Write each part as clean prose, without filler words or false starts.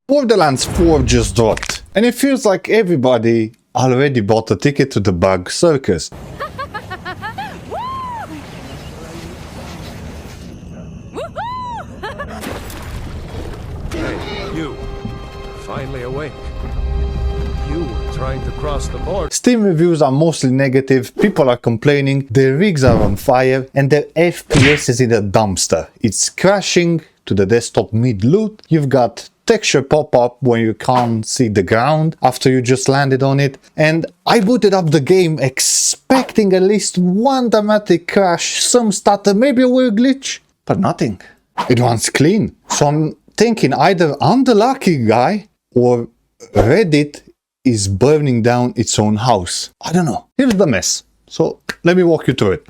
Borderlands 4 just dropped, and it feels like everybody already bought a ticket to the bug circus. Hey, you. Finally awake. You were trying to cross the border. Steam reviews are mostly negative, people are complaining, their rigs are on fire, and their FPS is in a dumpster. It's crashing to the desktop mid-loot, you've got texture pop-up when you can't see the ground after you just landed on it, and I booted up the game expecting at least one dramatic crash, some stutter, maybe a weird glitch, but nothing. It runs clean. So I'm thinking either I'm the lucky guy or Reddit is burning down its own house. I don't know. Here's the mess. So let me walk you through it.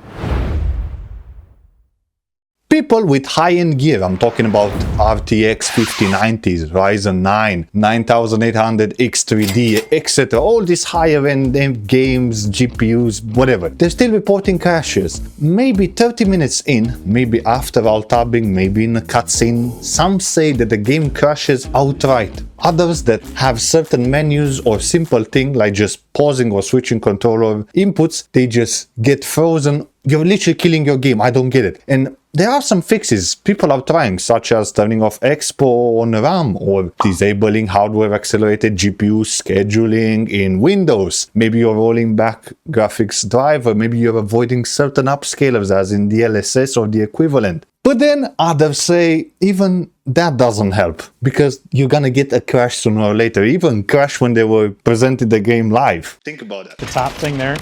People with high-end gear, I'm talking about RTX 5090s, Ryzen 9, 9800 X3D, etc. All these higher-end games, GPUs, whatever. They're still reporting crashes. Maybe 30 minutes in, maybe after alt-tabbing, maybe in a cutscene, some say that the game crashes outright. Others that have certain menus or simple thing like just pausing or switching controller inputs, they just get frozen. You're literally killing your game. I don't get it. And there are some fixes people are trying, such as turning off Expo on RAM or disabling hardware accelerated GPU scheduling in Windows. Maybe you're rolling back graphics driver. Maybe you're avoiding certain upscalers as in DLSS or the equivalent. But then others say even that doesn't help because you're gonna get a crash sooner or later, even crash when they were presented the game live. Think about that. The top thing there.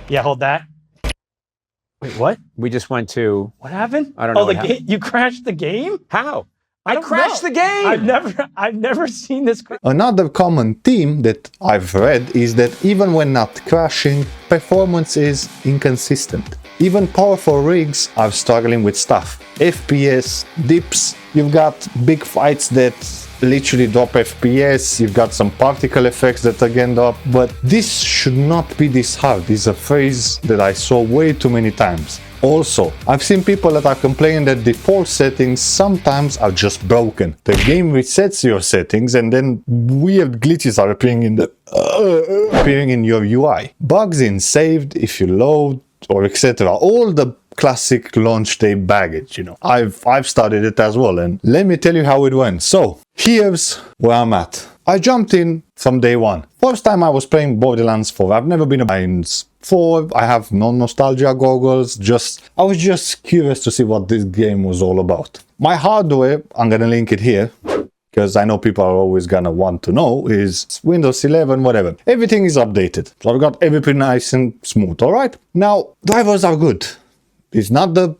Yeah, hold that. Wait, what? We just went to... What happened? I don't know. Oh, the game? You crashed the game? How? I crashed know. the game! I've never seen this. Another common theme that I've read is that even when not crashing, performance is inconsistent. Even powerful rigs are struggling with stuff. FPS, dips, you've got big fights that literally drop FPS, you've got some particle effects that again drop, but this should not be this hard, is a phrase that I saw way too many times. Also, I've seen people that are complaining that default settings sometimes are just broken. The game resets your settings and then weird glitches are appearing in your UI. Bugs in saved, if you load, or etc. All the classic launch day baggage, you know. I've studied it as well, and let me tell you how it went. So here's where I'm at. I jumped in from day one. First time I was playing Borderlands 4. I've never been a Borderlands 4. I have no nostalgia goggles. I was just curious to see what this game was all about. My hardware, I'm gonna link it here, because I know people are always gonna want to know, is Windows 11, whatever. Everything is updated. So I've got everything nice and smooth, alright? Now, drivers are good. It's not the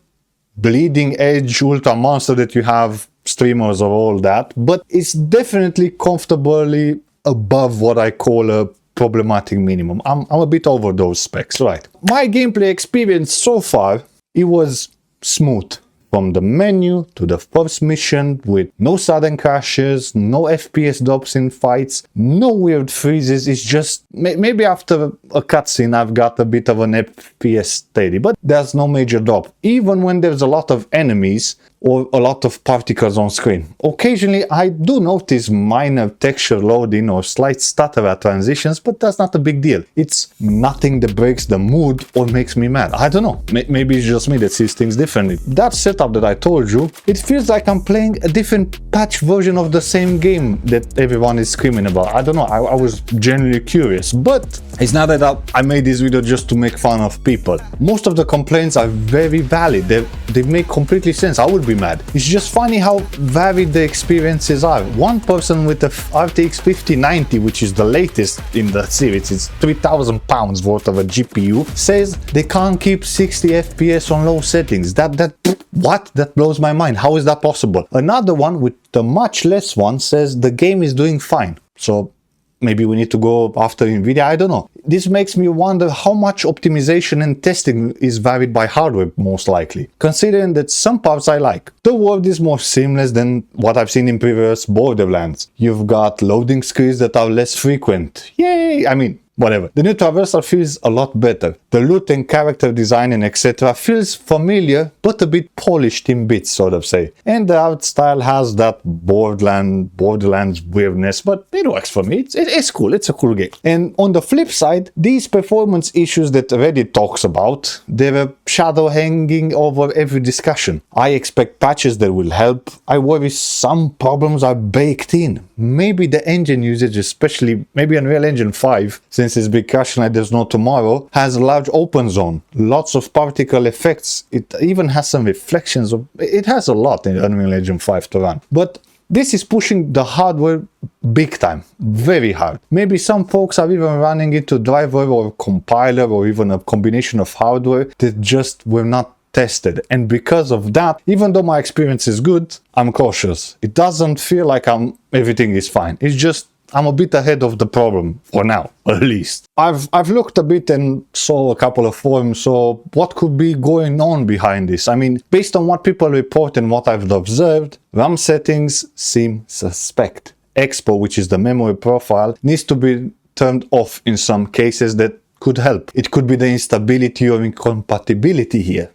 bleeding edge ultra monster that you have, streamers or all that, but it's definitely comfortably above what I call a problematic minimum. I'm a bit over those specs, right? My gameplay experience so far, it was smooth. From the menu to the first mission with no sudden crashes, no FPS drops in fights, no weird freezes. It's just maybe after a cutscene I've got a bit of an FPS steady, but there's no major drop. Even when there's a lot of enemies or a lot of particles on screen. Occasionally I do notice minor texture loading or slight stutter at transitions, but that's not a big deal. It's nothing that breaks the mood or makes me mad. I don't know. Maybe it's just me that sees things differently. That setup that I told you, it feels like I'm playing a different patch version of the same game that everyone is screaming about. I don't know. I was genuinely curious, but it's not that I made this video just to make fun of people. Most of the complaints are very valid. They make completely sense. I would be mad. It's just funny how varied the experiences are. One person with the RTX 5090, which is the latest in the series, it's £3,000 worth of a GPU, says they can't keep 60 FPS on low settings. What? That blows my mind. How is that possible? Another one with the much less one says the game is doing fine. So maybe we need to go after Nvidia, I don't know. This makes me wonder how much optimization and testing is varied by hardware, most likely, considering that some parts I like. The world is more seamless than what I've seen in previous Borderlands. You've got loading screens that are less frequent. Yay! I mean, whatever. The new traversal feels a lot better. The loot and character design and etc. feels familiar, but a bit polished in bits, sort of say. And the art style has that Borderlands weirdness, but it works for me. It's cool. It's a cool game. And on the flip side, these performance issues that Reddit talks about, they're a shadow hanging over every discussion. I expect patches that will help. I worry some problems are baked in. Maybe the engine usage, especially maybe Unreal Engine 5, since it's big crashing like there's no tomorrow, has a large open zone, lots of particle effects. It even has some reflections. It has a lot in Unreal Engine 5 to run. But this is pushing the hardware big time, very hard. Maybe some folks are even running into driver or compiler or even a combination of hardware that just were not tested. And because of that, even though my experience is good, I'm cautious. It doesn't feel like everything is fine. It's just I'm a bit ahead of the problem for now, at least. I've looked a bit and saw a couple of forums, so what could be going on behind this? I mean, based on what people report and what I've observed, RAM settings seem suspect. Expo, which is the memory profile, needs to be turned off in some cases. That could help. It could be the instability or incompatibility here.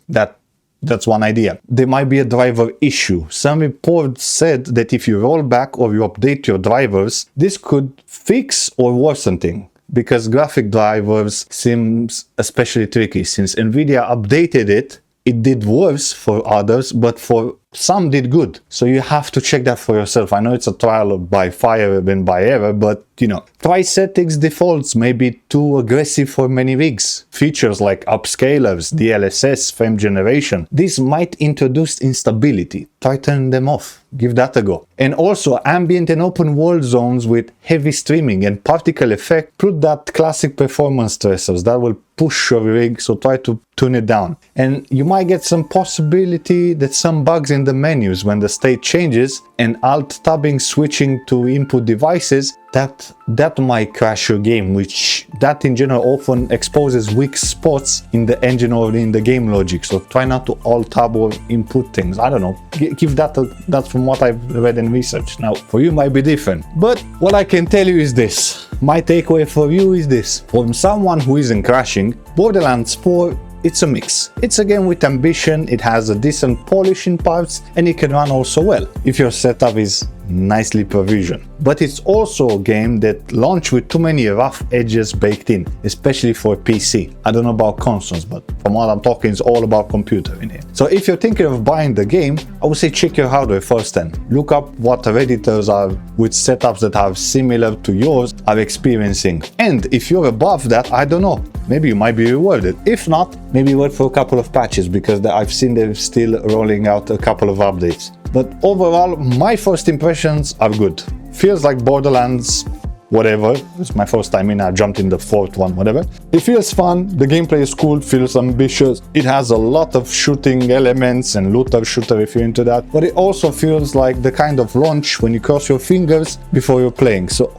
That's one idea. There might be a driver issue. Some reports said that if you roll back or you update your drivers, this could fix or worsen things. Because graphic drivers seems especially tricky. Since Nvidia updated it, it did worse for others, but for some did good. So you have to check that for yourself. I know it's a trial by fire and by error, but you know, try settings defaults may be too aggressive for many rigs. Features like upscalers, DLSS, frame generation, these might introduce instability. Try turning them off. Give that a go. And also ambient and open world zones with heavy streaming and particle effect put that classic performance stressors that will push your rig, so try to tune it down. And you might get some possibility that some bugs in the menus when the state changes and alt tabbing switching to input devices, that might crash your game, which that in general often exposes weak spots in the engine or in the game logic. So try not to alt tab or input things. I don't know. Give that's from what I've read and researched. Now for you might be different, but what I can tell you is this. My takeaway for you is this. From someone who isn't crashing, Borderlands 4, it's a mix. It's a game with ambition, it has a decent polish in parts, and it can run also well if your setup is nicely provisioned. But it's also a game that launched with too many rough edges baked in, especially for PC. I don't know about consoles, but from what I'm talking, it's all about computer in here. So if you're thinking of buying the game, I would say check your hardware first and look up what Redditors are with setups that are similar to yours are experiencing. And if you're above that, I don't know, maybe you might be rewarded. If not, maybe wait for a couple of patches, because I've seen they're still rolling out a couple of updates. But overall, my first impressions are good. Feels like Borderlands, whatever. It's my first time in, I jumped in the fourth one, whatever. It feels fun, the gameplay is cool, feels ambitious. It has a lot of shooting elements and looter shooter if you're into that. But it also feels like the kind of launch when you cross your fingers before you're playing. So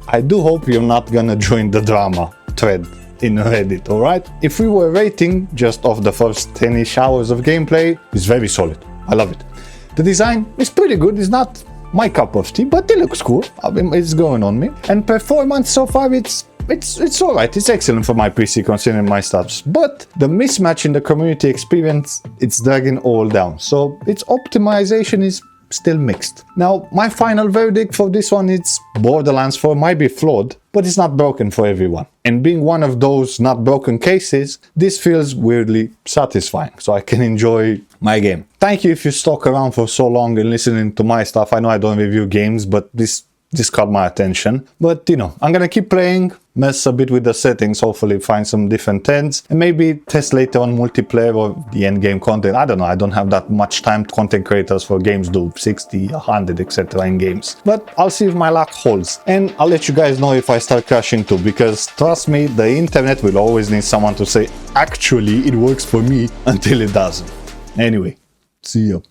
I do hope you're not gonna join the drama thread in Reddit, alright? If we were rating just off the first 10-ish hours of gameplay, it's very solid. I love it. The design is pretty good. It's not my cup of tea, but it looks cool. I mean, it's going on me. And performance so far, it's alright. It's excellent for my PC considering my stats. But the mismatch in the community experience, it's dragging all down. So its optimization is still mixed. Now, my final verdict for this one is Borderlands 4 might be flawed, but it's not broken for everyone. And being one of those not broken cases, this feels weirdly satisfying, so I can enjoy my game. Thank you if you stuck around for so long and listening to my stuff. I know I don't review games, but this caught my attention. But you know, I'm gonna keep playing, mess a bit with the settings, hopefully find some different trends, and maybe test later on multiplayer or the end game content. I don't know, I don't have that much time. Content creators for games do 60, 100, etc. in games. But I'll see if my luck holds. And I'll let you guys know if I start crashing too, because trust me, the internet will always need someone to say, actually, it works for me, until it doesn't. Anyway, see you.